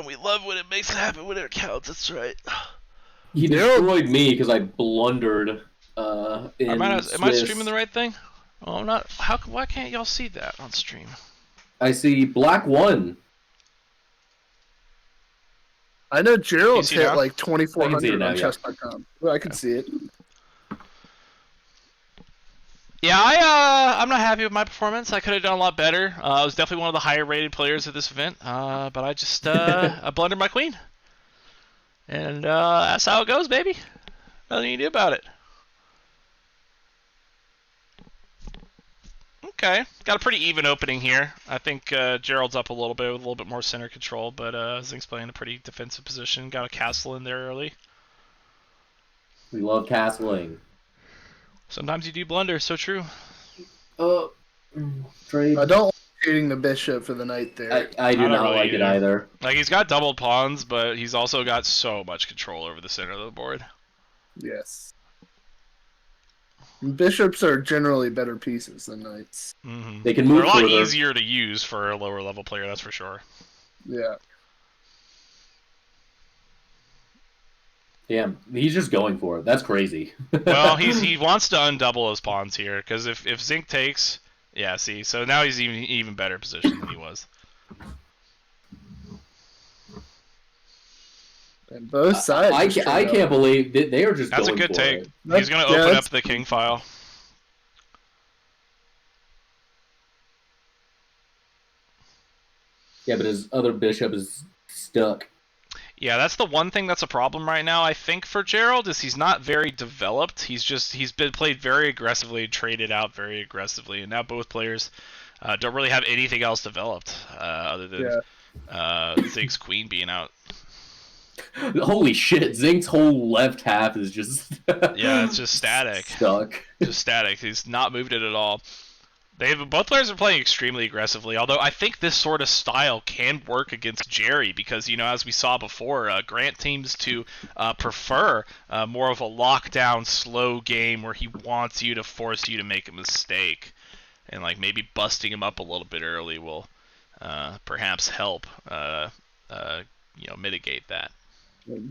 We love when it makes it happen when it counts. That's right. He destroyed me because I blundered Am in I streaming Swiss. the right thing? Oh, I'm not. Why can't y'all see that on stream? I see black 1. I know Can you Gerald's see hit now? like I can see it 2,400 now, on yeah. chess.com. Well, I can see it. Yeah, I'm not happy with my performance. I could have done a lot better. I was definitely one of the higher rated players at this event, but I just I blundered my queen, and that's how it goes, baby. Nothing you can do about it. Okay, got a pretty even opening here. I think Gerald's up a little bit with a little bit more center control, but Zinc's playing a pretty defensive position. Got a castle in there early. We love castling. Sometimes you do blunder, so true. Trade. I don't like shooting the bishop for the knight there. I do not really like it either. Like, he's got doubled pawns, but he's also got so much control over the center of the board. Yes. Bishops are generally better pieces than knights. Mm-hmm. They can move They're a lot further. easier to use for a lower level player, that's for sure. Yeah. Damn, he's just going for it. That's crazy. Well, he wants to undouble his pawns here, because if Zinc takes... Yeah, see, so now he's even better position than he was. And both sides. I can't believe they are just That's going a good for take. it. He's going to open up the king file. Yeah, but his other bishop is stuck. Yeah, that's the one thing that's a problem right now, I think, for Gerald, is he's not very developed. He's been played very aggressively, traded out very aggressively, and now both players don't really have anything else developed other than Zinc's queen being out. Holy shit, Zinc's whole left half is just... Yeah, it's just static. Stuck. Just static. He's not moved it at all. Both players are playing extremely aggressively, although I think this sort of style can work against Gerry because, as we saw before, Grant seems to prefer more of a lockdown, slow game where he wants you to force you to make a mistake. And maybe busting him up a little bit early will perhaps help mitigate that.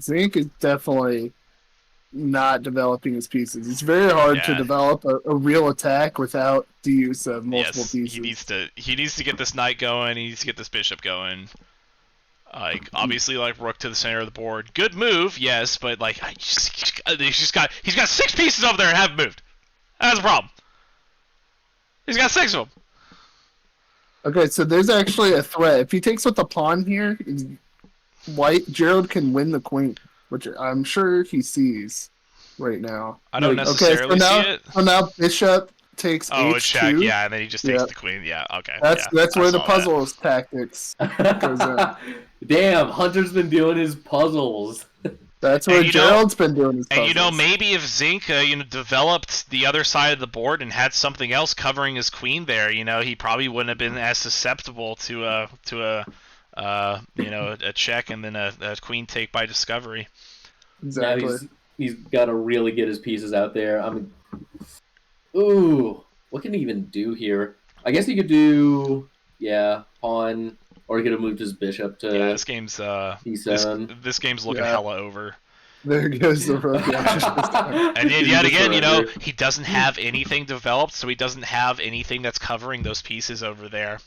Zinc is definitely not developing his pieces. It's very hard to develop a real attack without the use of multiple pieces. He needs to get this knight going. He needs to get this bishop going. Obviously, rook to the center of the board. Good move, yes, but he's got 6 pieces over there and haven't moved. That's a problem. He's got 6 of them. Okay, so there's actually a threat. If he takes with the pawn here, Gerald can win the queen, which I'm sure he sees right now. I don't necessarily see it. So now bishop takes H2. H2. Check, yeah, and then he just takes the queen. Yeah, okay. That's where the puzzles tactics goes in. Damn, Hunter's been doing his puzzles. That's where Gerald's been doing his puzzles. And maybe if Zinc developed the other side of the board and had something else covering his queen there, he probably wouldn't have been as susceptible to a check and then a queen take by discovery. Exactly. Yeah, he's got to really get his pieces out there. Ooh, what can he even do here? I guess he could do, pawn, or he could have moved his bishop to. Yeah, this game's E7. This game's looking hella over. There goes the rook. And yet again, he doesn't have anything developed, so he doesn't have anything that's covering those pieces over there.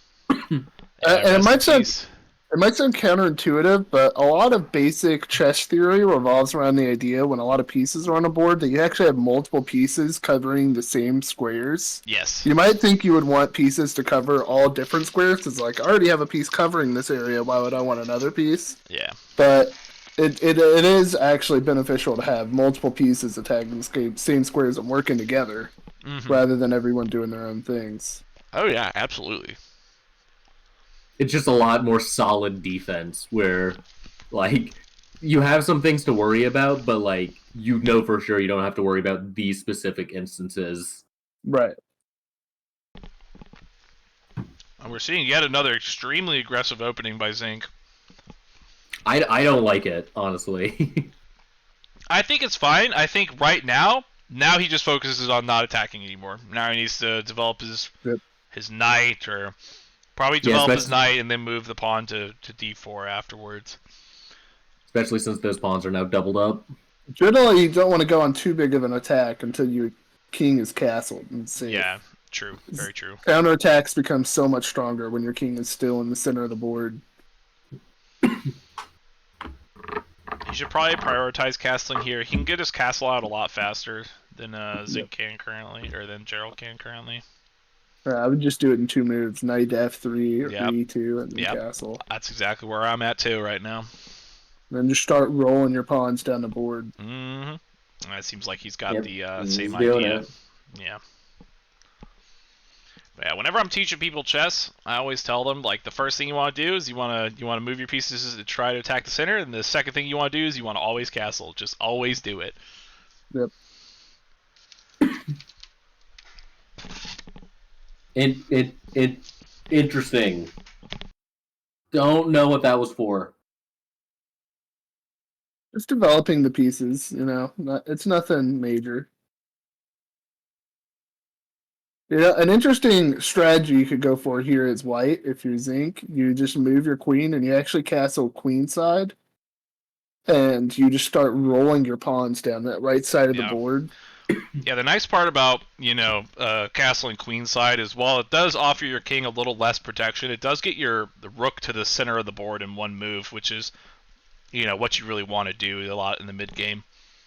And it might sound counterintuitive, but a lot of basic chess theory revolves around the idea when a lot of pieces are on a board that you actually have multiple pieces covering the same squares. Yes. You might think you would want pieces to cover all different squares. It's I already have a piece covering this area. Why would I want another piece? Yeah. But it is actually beneficial to have multiple pieces attacking the same squares and working together, rather than everyone doing their own things. Oh yeah, absolutely. It's just a lot more solid defense where, you have some things to worry about, but, for sure you don't have to worry about these specific instances. Right. And we're seeing yet another extremely aggressive opening by Zinc. I don't like it, honestly. I think it's fine. I think right now he just focuses on not attacking anymore. Now he needs to develop his knight or Probably develop his knight and then move the pawn to d4 afterwards. Especially since those pawns are now doubled up. Generally, you don't want to go on too big of an attack until your king is castled and safe. Yeah, true. Very true. Counterattacks become so much stronger when your king is still in the center of the board. You should probably prioritize castling here. He can get his castle out a lot faster than Zinc can currently, or than Gerald can currently. I would just do it in 2 moves: knight to f3 or e2 and then castle. That's exactly where I'm at too right now. Then just start rolling your pawns down the board. Mm-hmm. That seems like he's got the same idea. Yeah. But yeah. Whenever I'm teaching people chess, I always tell them like the first thing you want to do is you want to move your pieces to try to attack the center, and the second thing you want to do is you want to always castle. Just always do it. Yep. It interesting. Don't know what that was for. Just developing the pieces, it's nothing major. Yeah, an interesting strategy you could go for here is white. If you're Zinc, you just move your queen and you actually castle queenside, and you just start rolling your pawns down that right side of the board. Yeah, the nice part about, castling queenside is while it does offer your king a little less protection, it does get the rook to the center of the board in one move, which is what you really want to do a lot in the mid game.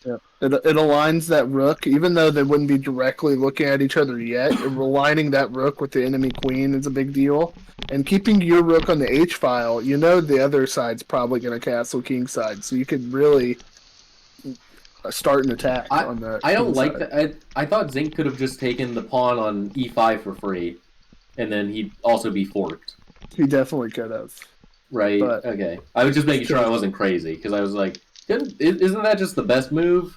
Yeah, it aligns that rook, even though they wouldn't be directly looking at each other yet. Aligning that rook with the enemy queen is a big deal, and keeping your rook on the H file. The other side's probably going to castle king side, so you could really start an attack on that. I don't like that. I thought Zinc could have just taken the pawn on e5 for free, and then he'd also be forked. He definitely could have. Right. But okay. I was just making sure I wasn't crazy because I was like, isn't that just the best move?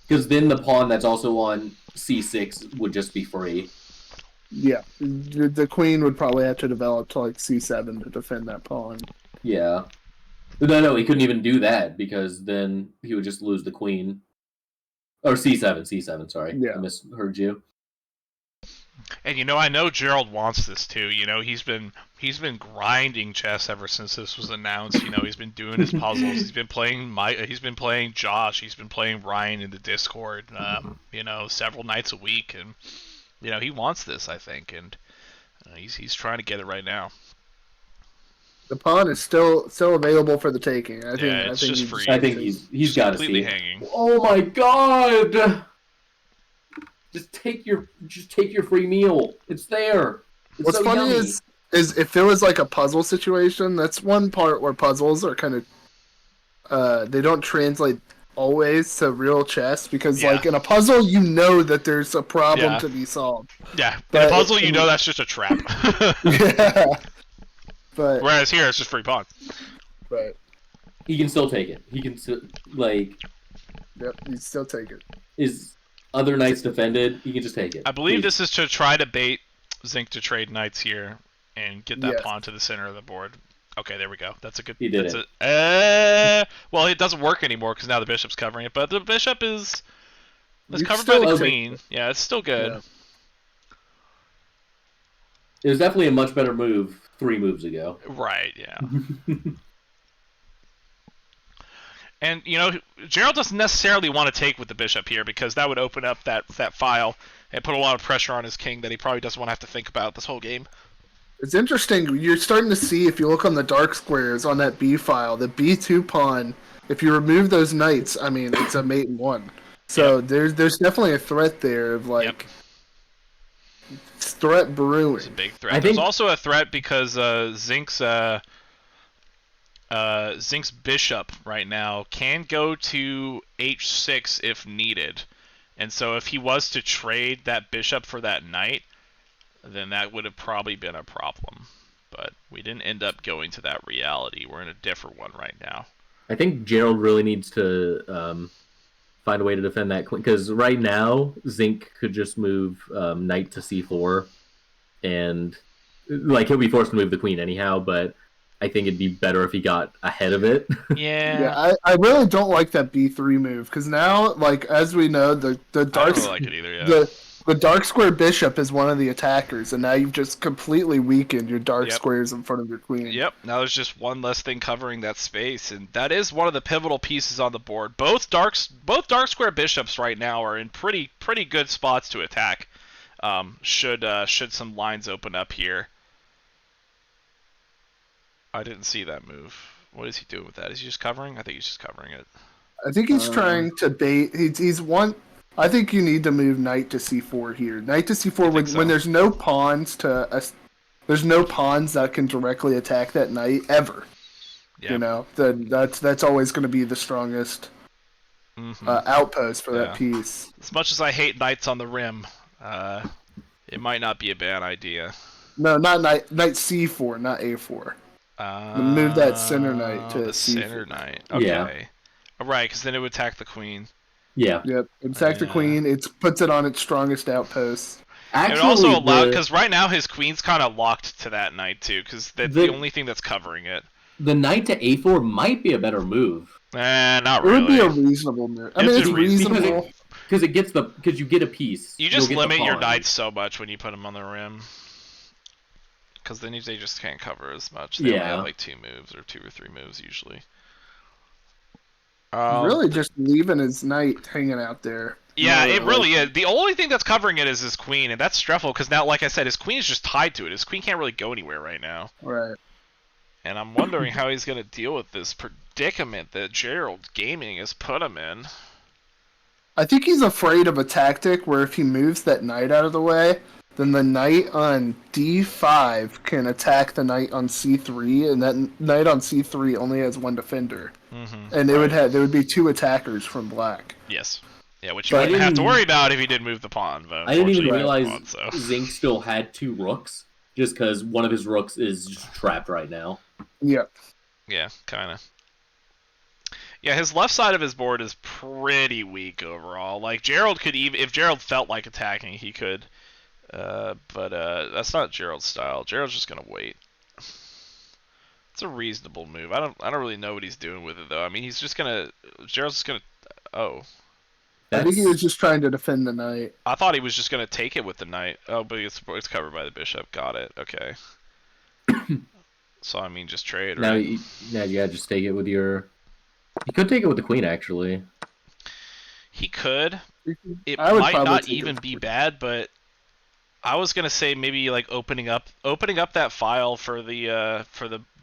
Because then the pawn that's also on c6 would just be free. Yeah, the queen would probably have to develop to like c7 to defend that pawn. Yeah. No, he couldn't even do that because then he would just lose the queen. Or c7, sorry. Yeah. I misheard you. And I know Gerald wants this too. He's been grinding chess ever since this was announced. He's been doing his puzzles. He's been playing Josh. He's been playing Ryan in the Discord. Several nights a week, and he wants this, I think, and he's trying to get it right now. The pawn is still available for the taking. I think it's just free. I think he's got to see hanging. Oh my god! Just take your free meal. It's there. What's funny is if there was like a puzzle situation, that's one part where puzzles are kind of they don't translate always to real chess because like in a puzzle that there's a problem to be solved. Yeah, in a puzzle that's just a trap. Yeah. But whereas here it's just free pawn. Right. He can still take it. He can Yep, he'd still take it. Is other knights defended? He can just take it. I believe this is to try to bait Zinc to trade knights here and get that pawn to the center of the board. Okay, there we go. That's a good. He did it. Well, it doesn't work anymore because now the bishop's covering it, but the bishop is covered by the queen. Yeah, it's still good. Yeah. It was definitely a much better move 3 moves ago. Right. Yeah. And, Gerald doesn't necessarily want to take with the bishop here because that would open up that file and put a lot of pressure on his king that he probably doesn't want to have to think about this whole game. It's interesting. You're starting to see, if you look on the dark squares on that B file, the B2 pawn, if you remove those knights, it's a mate in 1. So there's definitely a threat there of threat brewing. It's a big threat. There's also a threat because Zinc's bishop right now can go to h6 if needed, and so if he was to trade that bishop for that knight, then that would have probably been a problem. But we didn't end up going to that reality. We're in a different one right now. I think Gerald really needs to find a way to defend that queen, because right now Zinc could just move knight to c4, and he'll be forced to move the queen anyhow, but I think it'd be better if he got ahead of it. Yeah. I really don't like that B3 move because now, as we know, the dark. I don't like it either. Yeah. The dark square bishop is one of the attackers, and now you've just completely weakened your dark squares in front of your queen. Yep, now there's just one less thing covering that space, and that is one of the pivotal pieces on the board. Both dark square bishops right now are in pretty good spots to attack. Should some lines open up here. I didn't see that move. What is he doing with that? Is he just covering? I think he's just covering it. I think he's trying to bait. He's one. I think you need to move knight to c4 here. Knight to c4 when there's no pawns there's no pawns that can directly attack that knight ever. Yeah. You know, that's always going to be the strongest outpost for that piece. As much as I hate knights on the rim, it might not be a bad idea. No, not knight c4, not a4. Move that center knight to the c4. Center knight. Okay. Yeah. Right, because then it would attack the queen. Yeah. Yep. Attack the queen. It puts it on its strongest outpost. Actually, it also allowed because right now his queen's kind of locked to that knight too, because that's the only thing that's covering it. The knight to a4 might be a better move. Not really. It would be a reasonable move. I mean, it's reasonable because you get a piece. You just limit your knights so much when you put them on the rim, because then they just can't cover as much. They only have like 2 moves or 2 or 3 moves usually. Really just leaving his knight hanging out there. Yeah, it really is. The only thing that's covering it is his queen, and that's stressful because now, like I said, his queen is just tied to it. His queen can't really go anywhere right now. Right. And I'm wondering how he's going to deal with this predicament that Gerald Gaming has put him in. I think he's afraid of a tactic where if he moves that knight out of the way, then the knight on d5 can attack the knight on c3, and that knight on c3 only has 1 defender. And there would be 2 attackers from black. Yes. Yeah, which you wouldn't have to worry about if he did move the pawn. But I didn't even realize Zinc still had 2 rooks, just because one of his rooks is just trapped right now. Yep. Yeah, kind of. Yeah, his left side of his board is pretty weak overall. Like, Gerald could even, if Gerald felt like attacking, he could. But that's not Gerald's style. Gerald's just gonna wait. It's a reasonable move. I don't really know what he's doing with it though. I mean, he's just gonna. Gerald's just gonna. Oh. I think he was just trying to defend the knight. I thought he was just gonna take it with the knight. Oh, but it's covered by the bishop. Got it. Okay. So I mean, just trade. Right? Just take it with your. He could take it with the queen actually. He could. It might not even be bad, but. I was gonna say maybe like opening up that file for the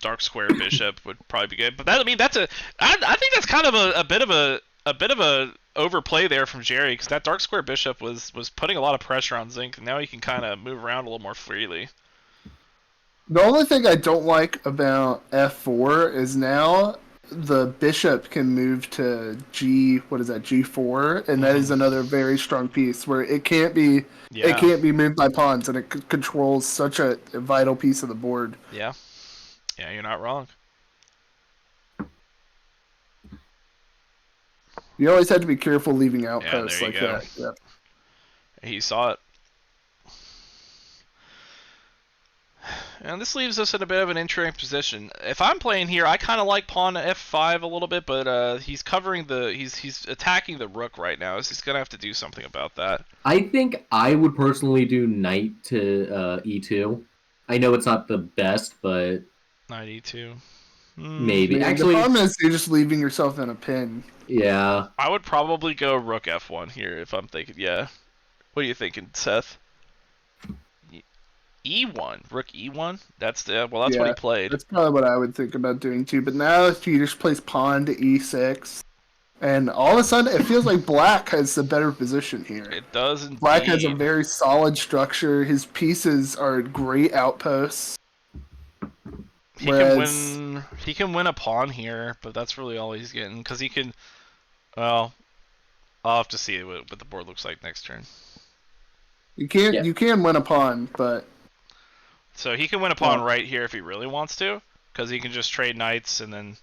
dark square bishop would probably be good. But I think that's kind of a bit of a overplay there from Gerry, because that dark square bishop was putting a lot of pressure on Zinc, and now he can kind of move around a little more freely. The only thing I don't like about f4 is now the bishop can move to G4, and that is another very strong piece where it can't be moved by pawns, and it controls such a vital piece of the board. Yeah, you're not wrong. You always have to be careful leaving outposts like that. Yeah. He saw it. And this leaves us in a bit of an interesting position. If I'm playing here, I kind of like pawn to f5 a little bit, but he's covering he's attacking the rook right now. So he's gonna have to do something about that. I think I would personally do knight to e2. I know it's not the best, but knight e2. Maybe. Actually, the problem is you're just leaving yourself in a pin. Yeah. I would probably go rook f1 here if I'm thinking. Yeah. What are you thinking, Seth? E1, rook E1. That's what he played. That's probably what I would think about doing too. But now if you just place pawn to E6, and all of a sudden it feels like Black has the better position here. It does indeed. Black has a very solid structure. His pieces are great outposts. He can win a pawn here, but that's really all he's getting, because he can. Well, I'll have to see what the board looks like next turn. You can win a pawn, but. So he can win a pawn right here if he really wants to, because he can just trade knights and then.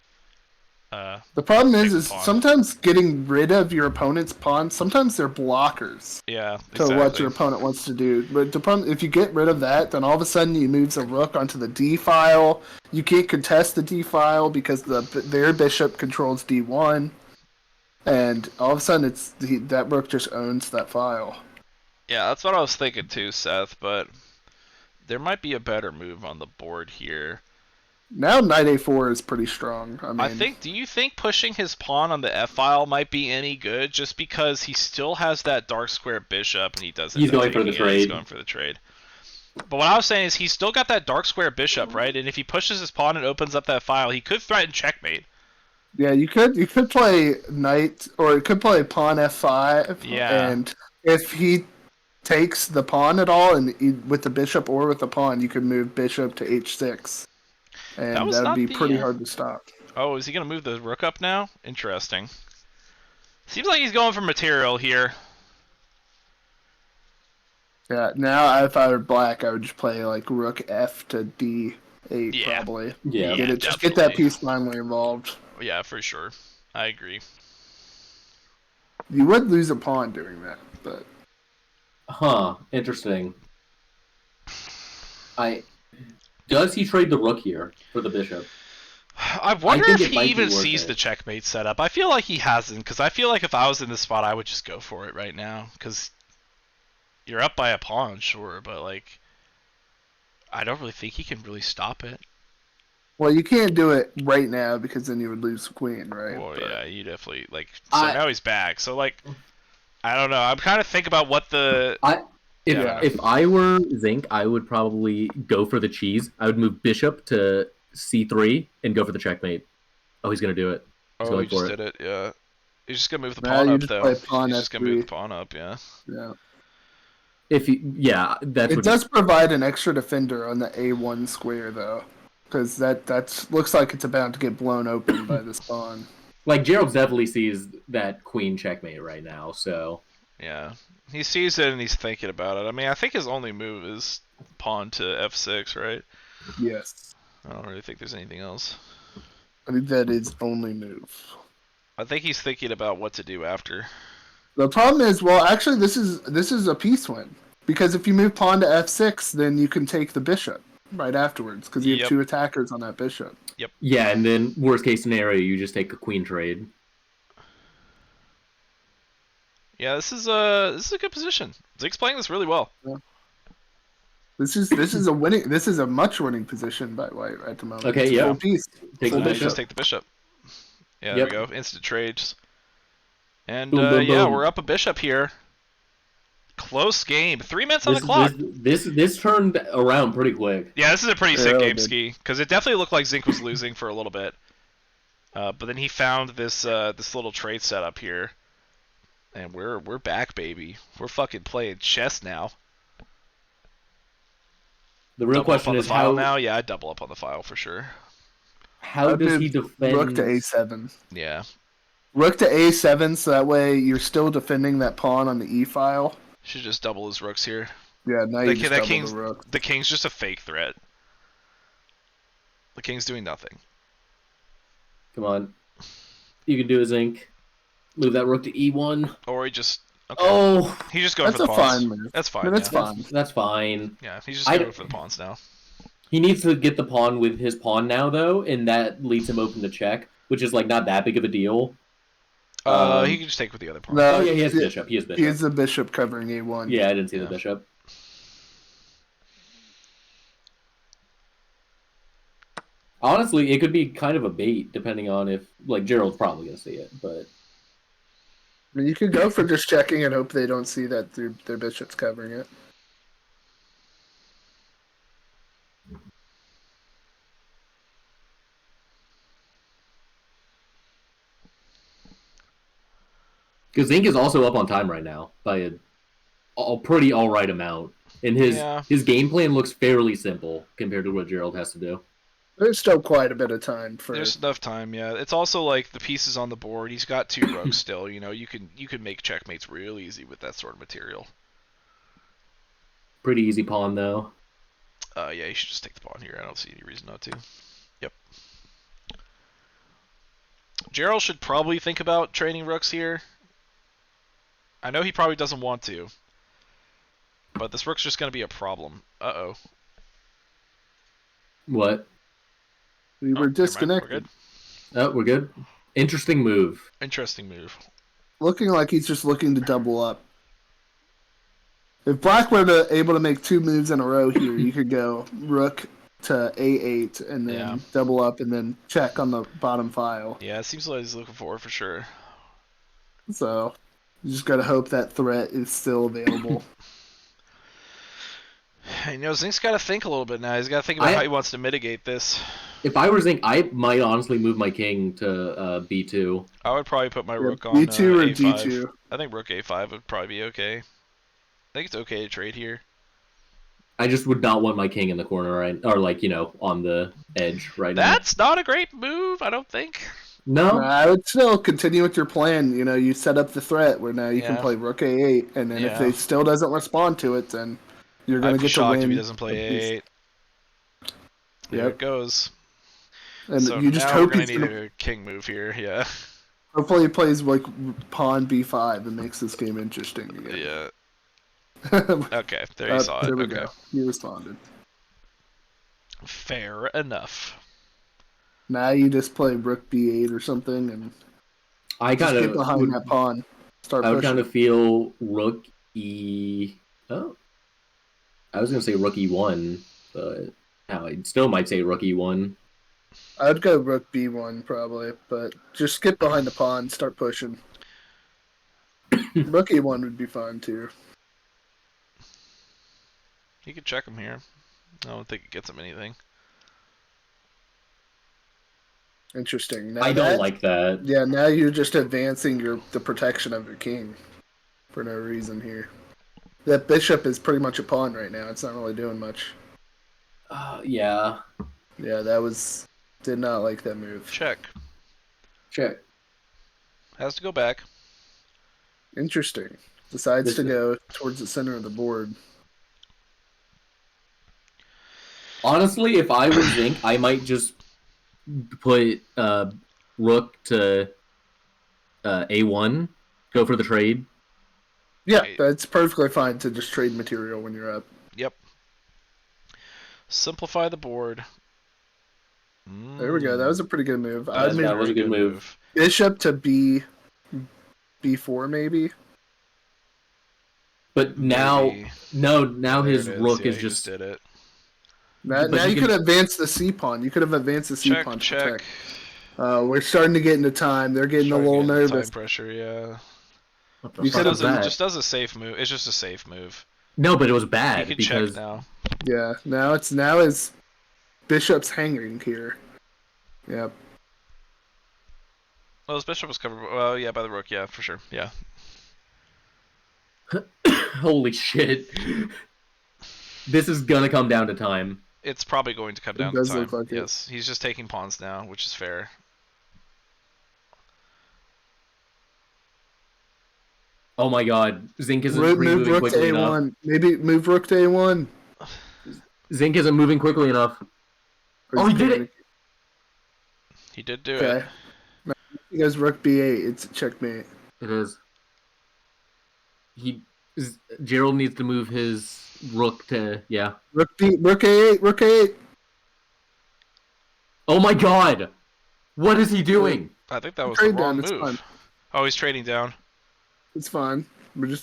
The problem is sometimes getting rid of your opponent's pawns, sometimes they're blockers. Yeah, exactly. To what your opponent wants to do. But if you get rid of that, then all of a sudden you move the rook onto the D file. You can't contest the D file because their bishop controls D1, and all of a sudden that rook just owns that file. Yeah, that's what I was thinking too, Seth, but there might be a better move on the board here. Now knight a4 is pretty strong. I think. Do you think pushing his pawn on the f-file might be any good? Just because he still has that dark square bishop, and he doesn't. He's going for the trade. He's going for the trade. But what I was saying is he's still got that dark square bishop, right? And if he pushes his pawn and opens up that file, he could threaten checkmate. Yeah, you could play knight, or it could play pawn f5. Yeah. And if he takes the pawn at all, and with the bishop or with the pawn, you could move bishop to h6, and that would be pretty hard to stop. Oh, is he gonna move the rook up now? Interesting. Seems like he's going for material here. Yeah, now if I were black, I would just play like rook f to d8 probably. Yeah, just get that piece finally involved. Yeah, for sure. I agree. You would lose a pawn doing that, but. Huh. Interesting. Does he trade the rook here for the bishop? I wonder if he even sees the checkmate setup. I feel like he hasn't, because I feel like if I was in this spot, I would just go for it right now. Because you're up by a pawn, sure, but like, I don't really think he can really stop it. Well, you can't do it right now because then you would lose the queen, right? Well, yeah, you definitely like. So now he's back. So like, I don't know. I'm kind of thinking about what the. If I were Zinc, I would probably go for the cheese. I would move bishop to c3 and go for the checkmate. Oh, he's gonna do it. He just did it. Yeah. He's just gonna move the pawn up though. He's just gonna move the pawn up. Yeah. Yeah. It does provide an extra defender on the a1 square though, because that looks like it's about to get blown open by this pawn. Like Gerald definitely sees that queen checkmate right now, so. Yeah, he sees it and he's thinking about it. I mean, I think his only move is pawn to f6, right? Yes. I don't really think there's anything else. I think that is only move. I think he's thinking about what to do after. The problem is, well, actually, this is a piece win, because if you move pawn to f6, then you can take the bishop right afterwards, because you have two attackers on that bishop. Yep. Yeah, and then worst case scenario, you just take a queen trade. Yeah, this is a good position. Zink's playing this really well. Yeah. This is a much winning position by White at the moment. Okay, Full piece. Just take the bishop. Yeah, there we go. Instant trades. And we're up a bishop here. Close game. 3 minutes on the clock. This turned around pretty quick. Yeah, this is a pretty sick game, Ski, because it definitely looked like Zinc was losing for a little bit. But then he found this little trade setup here. And we're back, baby. We're fucking playing chess now. The real question is how now. Yeah, I double up on the file for sure. How does he defend? Rook to a7. Yeah. Rook to a7, so that way you're still defending that pawn on the e file. Should just double his rooks here. Yeah, now you just double the rook. The king's just a fake threat. The king's doing nothing. Come on, you can do a Zinc. Move that rook to e1. Or he just. Okay. Oh, he's just going for the pawns. Fine move. That's fine. I mean, that's fine. That's fine. Yeah, he's just going for the pawns now. He needs to get the pawn with his pawn now, though, and that leaves him open to check, which is like not that big of a deal. He can just take with the other pawn. No, he has bishop. He has the bishop covering a1. Yeah, I didn't see the bishop. Honestly, it could be kind of a bait, depending on if Gerald's probably gonna see it, but. I mean, you could go for just checking and hope they don't see that their bishop's covering it. Because Zinc is also up on time right now by a pretty all right amount, and his game plan looks fairly simple compared to what Gerald has to do. There's still quite a bit of time for. There's enough time, yeah. It's also like the pieces on the board. He's got 2 rooks still. You know, you can make checkmates real easy with that sort of material. Pretty easy pawn though. Yeah, you should just take the pawn here. I don't see any reason not to. Yep. Gerald should probably think about trading rooks here. I know he probably doesn't want to, but this rook's just going to be a problem. Uh-oh. What? We were disconnected. We're good? Oh, we're good. Interesting move. Interesting move. Looking like he's just looking to double up. If Black were able to make 2 moves in a row here, you could go Rook to A8 and then double up and then check on the bottom file. Yeah, it seems like he's looking for sure. So you just gotta hope that threat is still available. You know, Zinc's got to think a little bit now. He's got to think about how he wants to mitigate this. If I were Zinc, I might honestly move my king to B2. I would probably put my rook on B2 or A5. D2. I think rook A5 would probably be okay. I think it's okay to trade here. I just would not want my king in the corner, right? Or like, on the edge right now. That's not a great move, I don't think. No? I would still continue with your plan. You set up the threat where now you can play Rook A8, and then if they still doesn't respond to it, then you're going to get to win. If he doesn't play A8. There it goes. And so you just now hope we're going to need a king move here, yeah. Hopefully he plays like pawn B5 and makes this game interesting again. Yeah. Okay, there you saw it. There we okay. go. He responded. Fair enough. Now you just play Rook B8 or something, and I kind of get behind that pawn. Start I would pushing. kind of feel Rook E. Oh, I was gonna say Rook E1, but I still might say Rook E1. I'd go Rook B1 probably, but just get behind the pawn, start pushing. Rook E1 would be fine too. You could check him here. I don't think it gets him anything. Interesting. Now I don't like that. Yeah, now you're just advancing the protection of your king for no reason here. That bishop is pretty much a pawn right now. It's not really doing much. Yeah. Yeah, did not like that move. Check. Has to go back. Interesting. Decides to go towards the center of the board. Honestly, if I were Zinc, I might just put Rook to A1, go for the trade. Yeah, that's perfectly fine to just trade material when you're up. Yep. Simplify the board. There we go. That was a pretty good move. That was a good move. Bishop to B4 maybe. But now, now his rook is he just did it. Now you could advance the C pawn. You could have advanced the C pawn to protect. We're starting to get into time. They're getting a little nervous. Time pressure, yeah. You could have just does a safe move. It's just a safe move. No, but it was bad You can because check now. Yeah, now his bishop's hanging here. Yep. Well, his bishop was covered. Well, yeah, by the rook. Yeah, for sure. Yeah. Holy shit! This is gonna come down to time. It's probably going to come down to time. Look like yes, he's just taking pawns now, which is fair. Oh my god, Zinc isn't Move moving rook to quickly A1. enough. Maybe move rook to A1. Zinc isn't moving quickly enough. Oh, he did it! He did do it. He goes rook B8. It's a checkmate. It is. Gerald needs to move his rook to Rook A8. Rook A8. Oh my god! What is he doing? I think that was the wrong move. Fine. Oh, he's trading down. It's fine. We're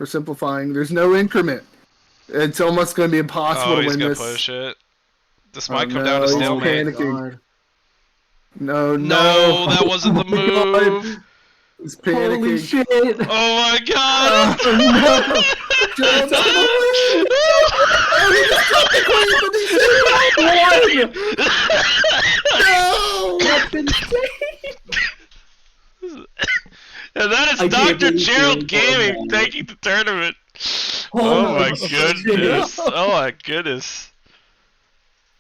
simplifying. There's no increment. It's almost going to be impossible to win this. He's gonna push it. This might come down to stalemate. Panicking. No, that wasn't the move. He's panicking. Holy shit! Oh my god! No! That's insane! And that is Dr. Gerald Gaming taking the tournament. Oh my goodness. Oh my goodness.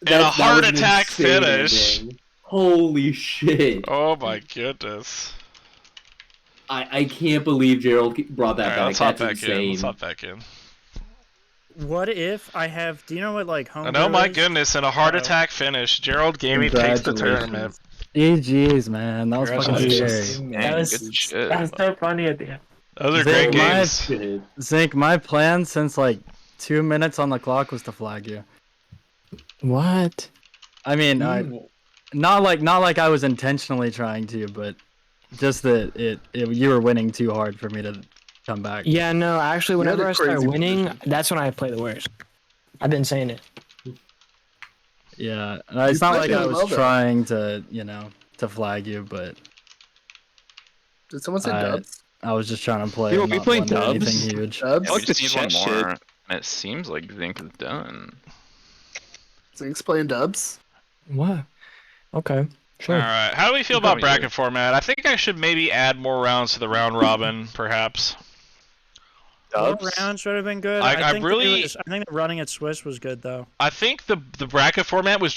And a heart attack finish. Ending. Holy shit. Oh my goodness. I can't believe Gerald brought that back. That's insane. Let's hop back in. What if I have? Do you know what home? Oh my goodness! And a heart attack finish. Gerald Gaming takes the tournament. GG's, man. That was fucking scary. That was so funny at the end. Those are great games. Zinc, my plan since like 2 minutes on the clock was to flag you. What? I mean, not like I was intentionally trying to, but just that you were winning too hard for me to come back. Yeah, no, actually, You had whenever a I start crazy winning, position. that's when I play the worst. I've been saying it. Yeah, and it's not played like really I was well, though. trying to, to flag you, but Did someone say dubs? I was just trying to play. Yo, and we not playing blunder dubs? anything huge. Dubs? I like this We just need one chess shit. more, and it seems like Zinc is done. Zinc's playing dubs? What? Okay, sure. All right. How do we feel about bracket format? I think I should maybe add more rounds to the round robin, perhaps. More Dubs? rounds would have been good. I think really- I think running at Swiss was good though. I think the bracket format was